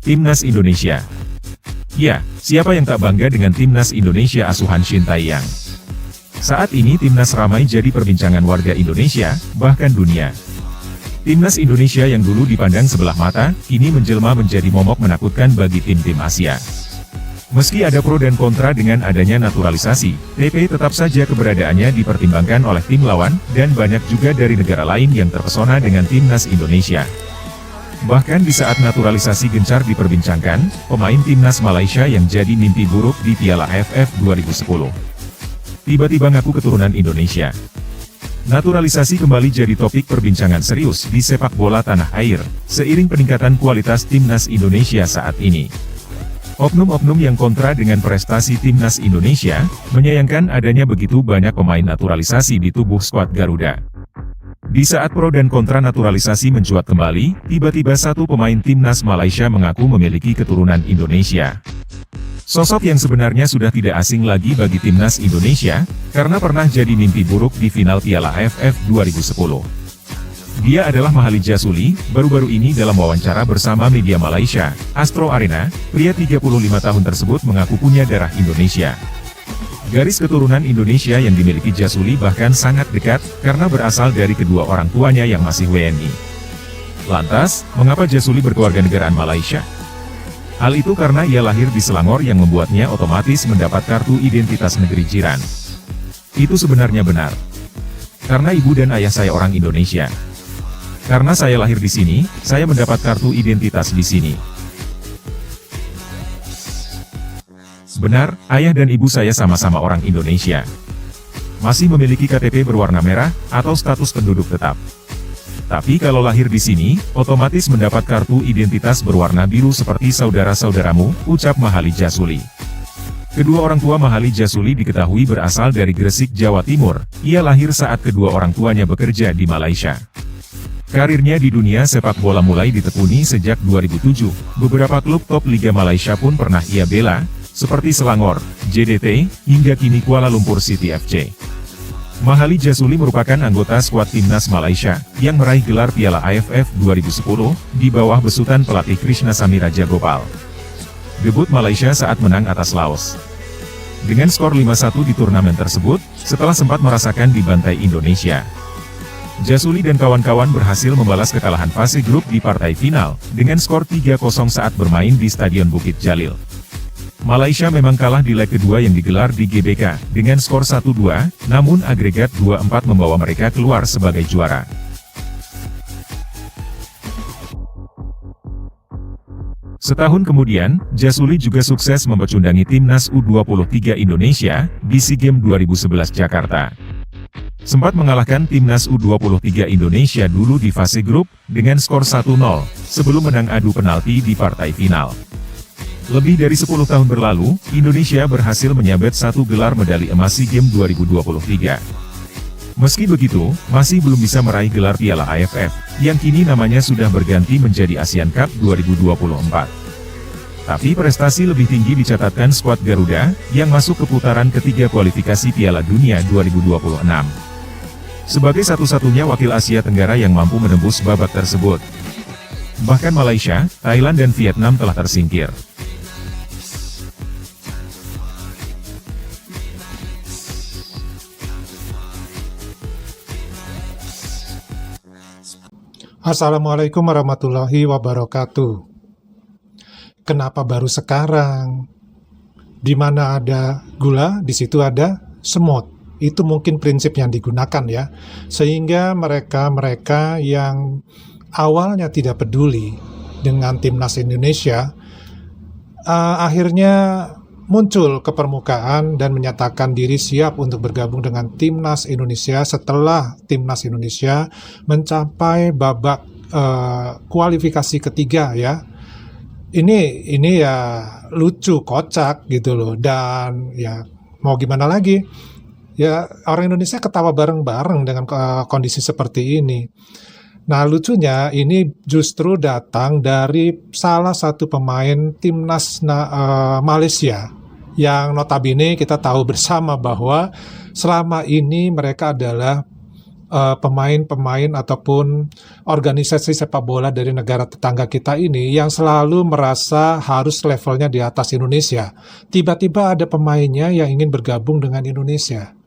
Timnas Indonesia. Ya, siapa yang tak bangga dengan Timnas Indonesia asuhan Shin Tae-yang? Saat ini Timnas ramai jadi perbincangan warga Indonesia, bahkan dunia. Timnas Indonesia yang dulu dipandang sebelah mata, kini menjelma menjadi momok menakutkan bagi tim-tim Asia. Meski ada pro dan kontra dengan adanya naturalisasi, TP tetap saja keberadaannya dipertimbangkan oleh tim lawan, dan banyak juga dari negara lain yang terpesona dengan Timnas Indonesia. Bahkan di saat naturalisasi gencar diperbincangkan, pemain Timnas Malaysia yang jadi mimpi buruk di Piala AFF 2010. Tiba-tiba ngaku keturunan Indonesia. Naturalisasi kembali jadi topik perbincangan serius di sepak bola tanah air, seiring peningkatan kualitas Timnas Indonesia saat ini. Oknum-oknum yang kontra dengan prestasi Timnas Indonesia, menyayangkan adanya begitu banyak pemain naturalisasi di tubuh skuad Garuda. Di saat pro dan kontra naturalisasi mencuat kembali, tiba-tiba satu pemain Timnas Malaysia mengaku memiliki keturunan Indonesia. Sosok yang sebenarnya sudah tidak asing lagi bagi Timnas Indonesia, karena pernah jadi mimpi buruk di final Piala AFF 2010. Dia adalah Mahalli Jasuli. Baru-baru ini dalam wawancara bersama media Malaysia, Astro Arena, pria 35 tahun tersebut mengaku punya darah Indonesia. Garis keturunan Indonesia yang dimiliki Jasuli bahkan sangat dekat, karena berasal dari kedua orang tuanya yang masih WNI. Lantas, mengapa Jasuli berkewarganegaraan Malaysia? Hal itu karena ia lahir di Selangor yang membuatnya otomatis mendapat kartu identitas negeri jiran. Itu sebenarnya benar. Karena ibu dan ayah saya orang Indonesia. Karena saya lahir di sini, saya mendapat kartu identitas di sini. Benar, ayah dan ibu saya sama-sama orang Indonesia. Masih memiliki KTP berwarna merah, atau status penduduk tetap. Tapi kalau lahir di sini, otomatis mendapat kartu identitas berwarna biru seperti saudara-saudaramu, ucap Mahalli Jasuli. Kedua orang tua Mahalli Jasuli diketahui berasal dari Gresik, Jawa Timur. Ia lahir saat kedua orang tuanya bekerja di Malaysia. Karirnya di dunia sepak bola mulai ditekuni sejak 2007. Beberapa klub top Liga Malaysia pun pernah ia bela, seperti Selangor, JDT, hingga kini Kuala Lumpur City FC. Mahalli Jasuli merupakan anggota skuad Timnas Malaysia, yang meraih gelar Piala AFF 2010, di bawah besutan pelatih Krishna Samiraja Gopal. Debut Malaysia saat menang atas Laos dengan skor 5-1 di turnamen tersebut, setelah sempat merasakan dibantai Indonesia. Jasuli dan kawan-kawan berhasil membalas kekalahan fase grup di partai final, dengan skor 3-0 saat bermain di Stadion Bukit Jalil. Malaysia memang kalah di leg kedua yang digelar di GBK, dengan skor 1-2, namun agregat 2-4 membawa mereka keluar sebagai juara. Setahun kemudian, Jasuli juga sukses mempecundangi Timnas U23 Indonesia, di SEA Games 2011 Jakarta. Sempat mengalahkan Timnas U23 Indonesia dulu di fase grup, dengan skor 1-0, sebelum menang adu penalti di partai final. Lebih dari 10 tahun berlalu, Indonesia berhasil menyabet satu gelar medali emas SEA Games 2023. Meski begitu, masih belum bisa meraih gelar Piala AFF, yang kini namanya sudah berganti menjadi Asian Cup 2024. Tapi prestasi lebih tinggi dicatatkan skuad Garuda, yang masuk ke putaran ketiga kualifikasi Piala Dunia 2026. Sebagai satu-satunya wakil Asia Tenggara yang mampu menembus babak tersebut. Bahkan Malaysia, Thailand dan Vietnam telah tersingkir. Assalamualaikum warahmatullahi wabarakatuh. Kenapa baru sekarang? Di mana ada gula, di situ ada semut. Itu mungkin prinsip yang digunakan ya. Sehingga mereka yang awalnya tidak peduli dengan Timnas Indonesia, akhirnya muncul ke permukaan dan menyatakan diri siap untuk bergabung dengan Timnas Indonesia setelah Timnas Indonesia mencapai babak kualifikasi ketiga ya. Ini ya lucu, kocak gitu loh, dan ya mau gimana lagi? Ya orang Indonesia ketawa bareng-bareng dengan kondisi seperti ini. Nah lucunya ini justru datang dari salah satu pemain Timnas Malaysia yang notabene kita tahu bersama bahwa selama ini mereka adalah pemain-pemain ataupun organisasi sepak bola dari negara tetangga kita ini yang selalu merasa harus levelnya di atas Indonesia. Tiba-tiba ada pemainnya yang ingin bergabung dengan Indonesia.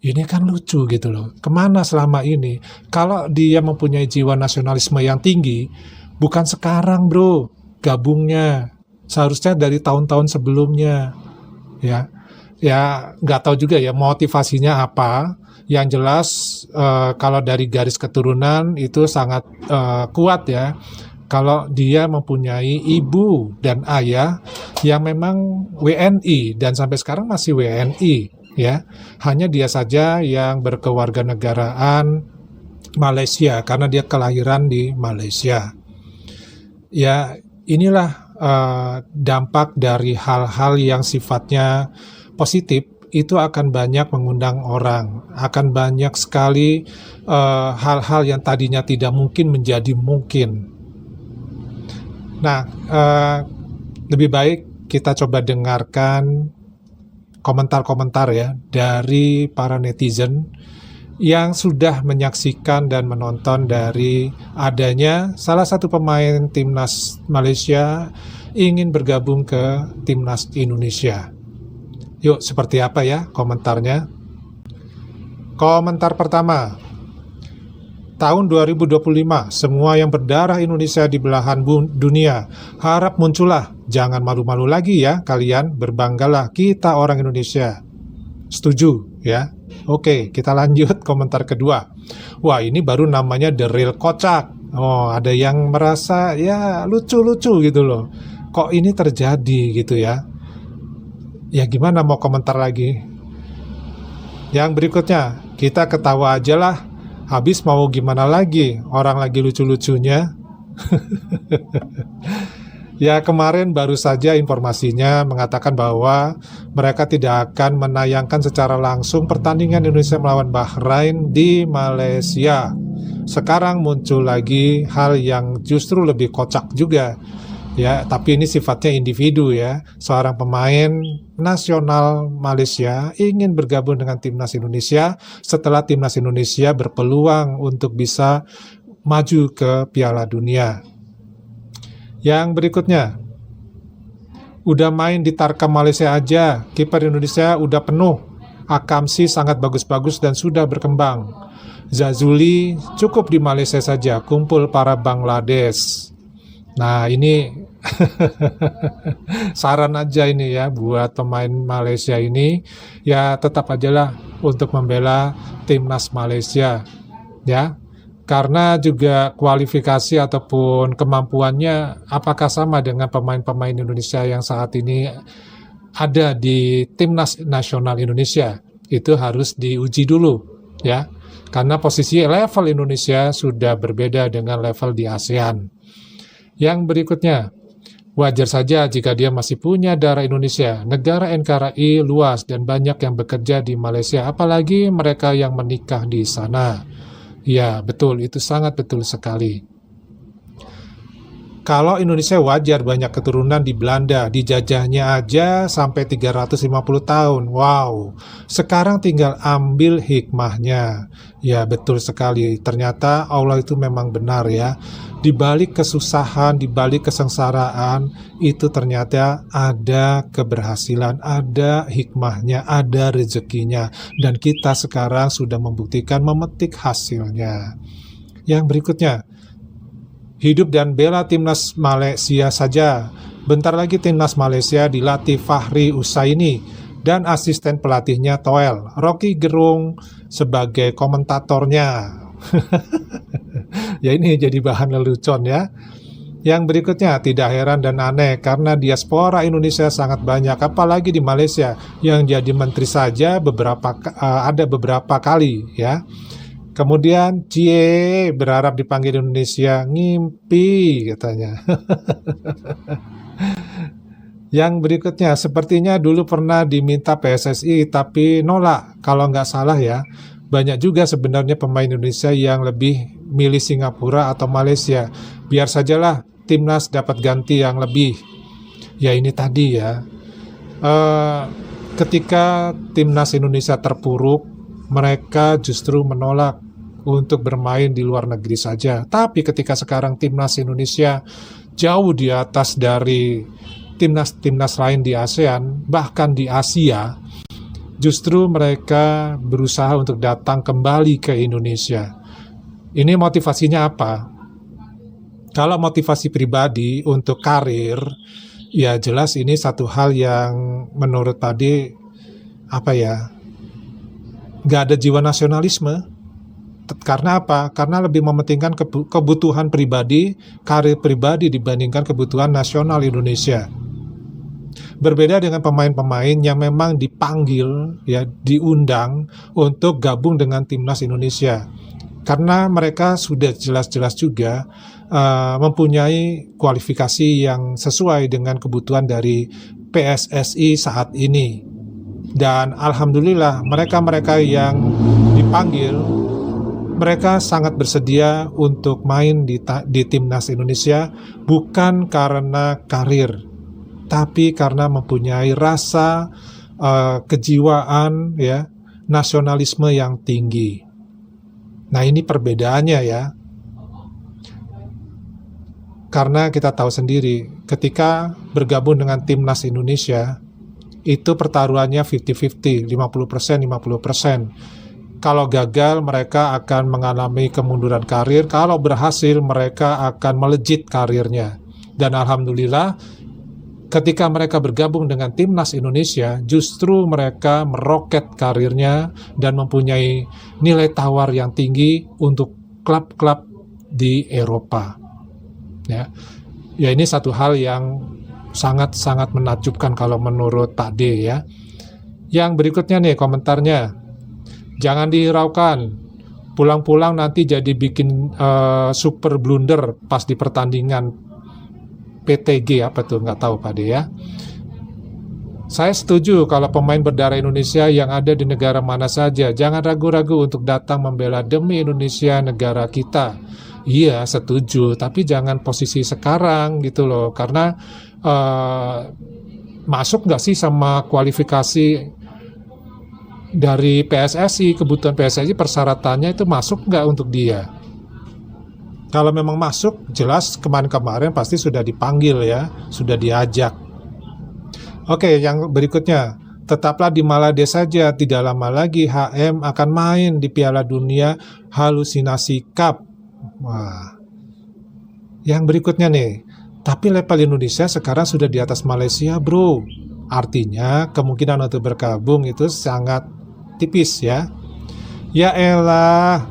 Ini kan lucu gitu loh. Kemana selama ini? Kalau dia mempunyai jiwa nasionalisme yang tinggi, bukan sekarang bro gabungnya. Seharusnya dari tahun-tahun sebelumnya. Ya, ya nggak tahu juga ya motivasinya apa. Yang jelas kalau dari garis keturunan itu sangat kuat ya. Kalau dia mempunyai ibu dan ayah yang memang WNI dan sampai sekarang masih WNI ya. Hanya dia saja yang berkewarganegaraan Malaysia karena dia kelahiran di Malaysia. Ya, inilah dampak dari hal-hal yang sifatnya positif. Itu akan banyak mengundang orang, akan banyak sekali hal-hal yang tadinya tidak mungkin menjadi mungkin. Nah, lebih baik kita coba dengarkan komentar-komentar ya dari para netizen yang sudah menyaksikan dan menonton dari adanya salah satu pemain timnas Malaysia ingin bergabung ke timnas Indonesia. Yuk, seperti apa ya komentarnya? Komentar pertama. Tahun 2025, semua yang berdarah Indonesia di belahan dunia harap muncullah. Jangan malu-malu lagi ya kalian, berbanggalah kita orang Indonesia. Setuju ya? Oke, kita lanjut komentar kedua. Wah, ini baru namanya The Real Kocak. Oh, ada yang merasa ya lucu-lucu gitu loh. Kok ini terjadi gitu ya? Ya gimana mau komentar lagi? Yang berikutnya, kita ketawa aja lah. Habis mau gimana lagi? Orang lagi lucu-lucunya. Ya kemarin baru saja informasinya mengatakan bahwa mereka tidak akan menayangkan secara langsung pertandingan Indonesia melawan Bahrain di Malaysia. Sekarang muncul lagi hal yang justru lebih kocak juga. Ya, tapi ini sifatnya individu ya. Seorang pemain nasional Malaysia ingin bergabung dengan timnas Indonesia setelah timnas Indonesia berpeluang untuk bisa maju ke Piala Dunia. Yang berikutnya, udah main di Tarkam Malaysia aja, kiper Indonesia udah penuh. Akamsi sangat bagus-bagus dan sudah berkembang. Zazuli cukup di Malaysia saja, kumpul para Bangladesh. Nah ini saran aja ini ya buat pemain Malaysia ini, ya tetap aja lah untuk membela timnas Malaysia ya, karena juga kualifikasi ataupun kemampuannya apakah sama dengan pemain-pemain Indonesia yang saat ini ada di timnas nasional Indonesia. Itu harus diuji dulu ya, karena posisi level Indonesia sudah berbeda dengan level di ASEAN. Yang berikutnya, wajar saja jika dia masih punya darah Indonesia. Negara NKRI luas dan banyak yang bekerja di Malaysia, apalagi mereka yang menikah di sana. Ya, betul, itu sangat betul sekali. Kalau Indonesia wajar banyak keturunan di Belanda, dijajahnya aja sampai 350 tahun. Wow, sekarang tinggal ambil hikmahnya. Ya betul sekali, ternyata Allah itu memang benar ya. Di balik kesusahan, di balik kesengsaraan, itu ternyata ada keberhasilan, ada hikmahnya, ada rezekinya. Dan kita sekarang sudah membuktikan memetik hasilnya. Yang berikutnya, hidup dan bela timnas Malaysia saja. Bentar lagi timnas Malaysia dilatih Fahri Usaini dan asisten pelatihnya Toel. Rocky Gerung sebagai komentatornya. Ya ini jadi bahan lelucon ya. Yang berikutnya, tidak heran dan aneh karena diaspora Indonesia sangat banyak, apalagi di Malaysia yang jadi menteri saja ada beberapa kali ya. Kemudian Cie berharap dipanggil Indonesia, ngimpi katanya. Yang berikutnya, sepertinya dulu pernah diminta PSSI tapi nolak kalau nggak salah ya. Banyak juga sebenarnya pemain Indonesia yang lebih milih Singapura atau Malaysia. Biar sajalah timnas dapat ganti yang lebih. Ya ini tadi ya. Ketika timnas Indonesia terpuruk, mereka justru menolak untuk bermain di luar negeri saja. Tapi ketika sekarang timnas Indonesia jauh di atas dari timnas-timnas lain di ASEAN, bahkan di Asia, justru mereka berusaha untuk datang kembali ke Indonesia. Ini motivasinya apa? Kalau motivasi pribadi untuk karir, ya jelas ini satu hal yang menurut Pade nggak ada jiwa nasionalisme. Karena apa? Karena lebih mementingkan kebutuhan pribadi, karir pribadi dibandingkan kebutuhan nasional Indonesia. Berbeda dengan pemain-pemain yang memang dipanggil, ya, diundang untuk gabung dengan timnas Indonesia. Karena mereka sudah jelas-jelas juga mempunyai kualifikasi yang sesuai dengan kebutuhan dari PSSI saat ini. Dan alhamdulillah mereka-mereka yang dipanggil, mereka sangat bersedia untuk main di timnas Indonesia, bukan karena karir, tapi karena mempunyai rasa kejiwaan, ya, nasionalisme yang tinggi. Nah, ini perbedaannya, ya. Karena kita tahu sendiri, ketika bergabung dengan timnas Indonesia, itu pertaruhannya 50-50, 50%, 50%. Kalau gagal, mereka akan mengalami kemunduran karir. Kalau berhasil, mereka akan melejit karirnya. Dan alhamdulillah, ketika mereka bergabung dengan timnas Indonesia, justru mereka meroket karirnya dan mempunyai nilai tawar yang tinggi untuk klub-klub di Eropa. Ya, ini satu hal yang sangat-sangat menakjubkan kalau menurut Pak D, ya. Yang berikutnya nih komentarnya. Jangan dihiraukan, pulang-pulang nanti jadi bikin super blunder pas di pertandingan PTG, apa tuh, nggak tahu Pak D, ya. Saya setuju kalau pemain berdarah Indonesia yang ada di negara mana saja, jangan ragu-ragu untuk datang membela demi Indonesia, negara kita. Iya, setuju, tapi jangan posisi sekarang gitu loh, karena masuk nggak sih sama kualifikasi dari PSSI, kebutuhan PSSI, persyaratannya itu masuk nggak untuk dia? Kalau memang masuk, jelas kemarin-kemarin pasti sudah dipanggil, ya, sudah diajak. Oke, yang berikutnya, tetaplah di Malade saja, tidak lama lagi HM akan main di Piala Dunia Halusinasi Cup. Wah, yang berikutnya nih, tapi level Indonesia sekarang sudah di atas Malaysia, bro. Artinya kemungkinan untuk bergabung itu sangat tipis, ya. Ya elah,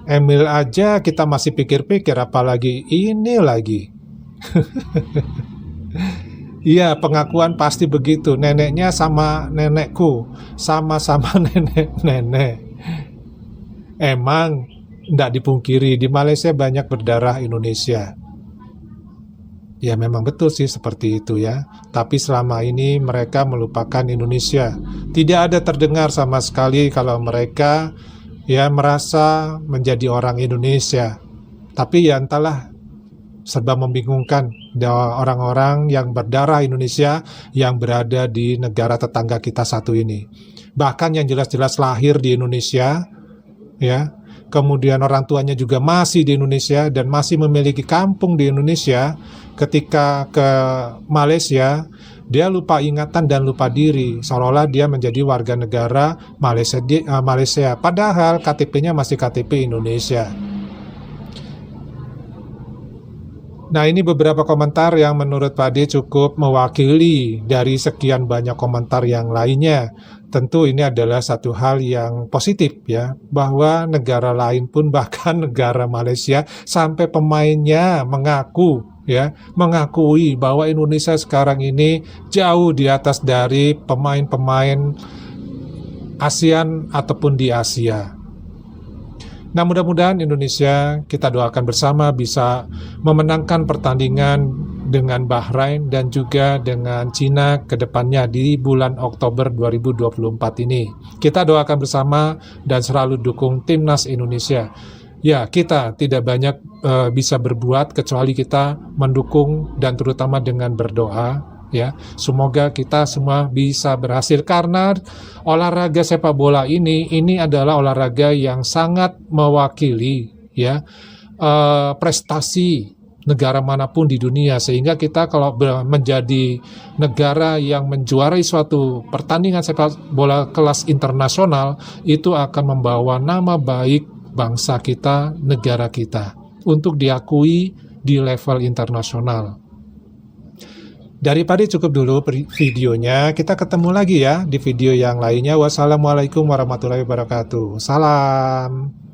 Emil aja kita masih pikir-pikir, apalagi ini lagi. Iya, pengakuan pasti begitu. Neneknya sama nenekku, sama-sama nenek-nenek. Emang tidak dipungkiri, di Malaysia banyak berdarah Indonesia. Ya memang betul sih seperti itu, ya. Tapi selama ini mereka melupakan Indonesia. Tidak ada terdengar sama sekali kalau mereka, ya, merasa menjadi orang Indonesia. Tapi ya entahlah, serba membingungkan orang-orang yang berdarah Indonesia yang berada di negara tetangga kita satu ini. Bahkan yang jelas-jelas lahir di Indonesia, ya, kemudian orang tuanya juga masih di Indonesia dan masih memiliki kampung di Indonesia, ketika ke Malaysia, dia lupa ingatan dan lupa diri, seolah-olah dia menjadi warga negara Malaysia, padahal KTP-nya masih KTP Indonesia. Nah, ini beberapa komentar yang menurut Pak D cukup mewakili dari sekian banyak komentar yang lainnya. Tentu ini adalah satu hal yang positif, ya, bahwa negara lain pun, bahkan negara Malaysia, sampai pemainnya mengakui bahwa Indonesia sekarang ini jauh di atas dari pemain-pemain ASEAN ataupun di Asia. Nah, mudah-mudahan Indonesia, kita doakan bersama, bisa memenangkan pertandingan dengan Bahrain dan juga dengan Cina ke depannya di bulan Oktober 2024 ini. Kita doakan bersama dan selalu dukung timnas Indonesia. Ya, kita tidak banyak bisa berbuat kecuali kita mendukung dan terutama dengan berdoa. ya. Semoga kita semua bisa berhasil karena olahraga sepak bola ini adalah olahraga yang sangat mewakili ya prestasi negara manapun di dunia, sehingga kita kalau menjadi negara yang menjuarai suatu pertandingan sepak bola kelas internasional, itu akan membawa nama baik bangsa kita, negara kita, untuk diakui di level internasional. Daripada cukup dulu videonya, kita ketemu lagi ya di video yang lainnya. Wassalamualaikum warahmatullahi wabarakatuh. Salam.